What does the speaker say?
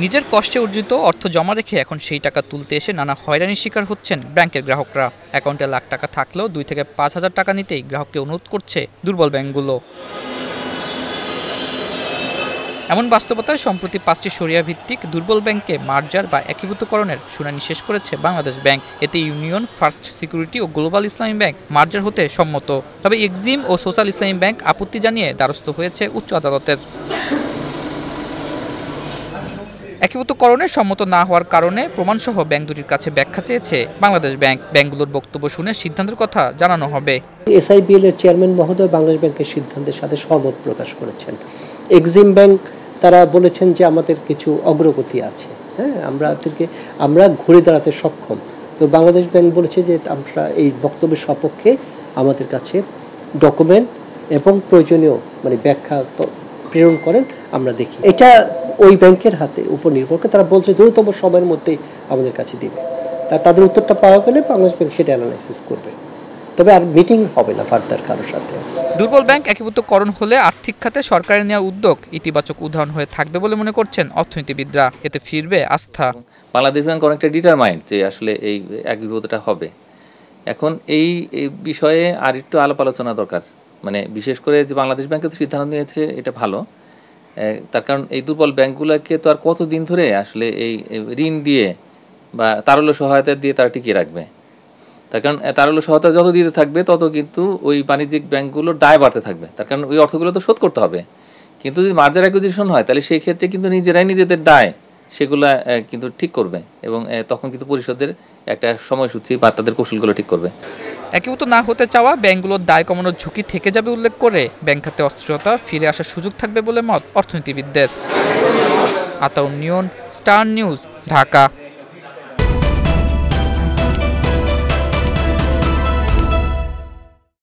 নিজের কষ্টে অর্জিত অর্থ জমা রেখে এখন সেই টাকা তুলতে এসে নানা হয়রানির শিকার হচ্ছেন ব্যাংকের গ্রাহকরা। অ্যাকাউন্টে লাখ টাকা থাকলেও 2 থেকে 5 হাজার টাকা নিতেই গ্রাহককে অনুরোধ করছে দুর্বল ব্যাংকগুলো। এমন বাস্তবতায় সম্প্রতি 5টি শরিয়া ভিত্তিক দুর্বল ব্যাংককে মার্জার বা একীভূতকরণের শুনানি শেষ করেছে বাংলাদেশ ব্যাংক। এতে ইউনিয়ন, ফার্স্ট সিকিউরিটি ও গ্লোবাল ইসলামী ব্যাংক মার্জার হতে সম্মত। তবে এক্সিম ও সোশ্যাল ইসলামী ব্যাংক আপত্তি জানিয়ে দ্বারস্থ হয়েছে উচ্চ আদালতের। একীভূতকরণে সম্মত না হওয়ার কারণে প্রমাণসহ ব্যাংক দুটির কাছে ব্যাখ্যা চেয়েছে বাংলাদেশ ব্যাংক। ব্যাংকগুলোর বক্তব্য শুনে সিদ্ধান্তের কথা জানানো হবে। এসআইবিএল এর চেয়ারম্যান মহোদয় বাংলাদেশ ব্যাংকের সিদ্ধান্তের সাথে সহমত প্রকাশ করেছেন। এক্সিম ব্যাংক তারা বলেছেন যে আমাদের কিছু অগ্রগতি আছে, হ্যাঁ, আমরা ঘুরে দাঁড়াতে সক্ষম। তো বাংলাদেশ ব্যাংক বলেছে যে আমরা এই বক্তব্যের সপক্ষে আমাদের কাছে ডকুমেন্ট এবং প্রয়োজনীয় ব্যাখ্যা প্রেরণ করেন, আমরা দেখি। এটা ওই ব্যাংকের হাতে উপর নির্ভর করে। তারা বলছে দ্রুততম সময়ের মধ্যেই আমাদের কাছে দিবে। তাদের উত্তরটা পাওয়া গেলে বাংলাদেশ ব্যাংক সেটা অ্যানালাইসিস করবে। তবে আর মিটিং হবে না ফার্দার কারোর সাথে। দুর্বল ব্যাংক একীভূতকরণ হলে আর্থিক খাতে সরকারের নেওয়া উদ্যোগ ইতিবাচক উদাহরণ হয়ে থাকবে বলে মনে করছেন অর্থনীতিবিদরা। এতে ফিরবে আস্থা। বাংলাদেশ ব্যাংক অনেকটা ডিটারমাইন্ড যে আসলে এই একীভূতটা হবে। এখন এই বিষয়ে আর একটু আলাপ আলোচনা দরকার। বিশেষ করে যে বাংলাদেশ ব্যাংকে তো সিদ্ধান্ত নিয়েছে, এটা ভালো। তার কারণ এই দুর্বল ব্যাংকগুলোকে তো আর কতদিন ধরে আসলে এই ঋণ দিয়ে বা তারল্য সহায়তা দিয়ে তারা টিকিয়ে রাখবে। তার কারণ তারল্য সহায়তা যত দিতে থাকবে তত কিন্তু ওই বাণিজ্যিক ব্যাংকগুলোর দায় বাড়তে থাকবে। তার কারণ ওই অর্থগুলো তো শোধ করতে হবে। কিন্তু যদি মার্জার অ্যাকুইজিশন হয় তাহলে সেই ক্ষেত্রে কিন্তু নিজেরাই নিজেদের দায় সেগুলো কিন্তু ঠিক করবে এবং তখন কিন্তু পরিশোধের একটা সময়সূচি বা তাদের কৌশলগুলো ঠিক করবে। একীভূত না হতে চাওয়া ব্যাংকগুলোর দায় কমানোর ঝুঁকি থেকে যাবে উল্লেখ করে ব্যাংক খাতে অস্থিরতা ফিরে আসার সুযোগ থাকবে বলে মত অর্থনীতিবিদদের। আতাউর নিয়ন, স্টার নিউজ, ঢাকা।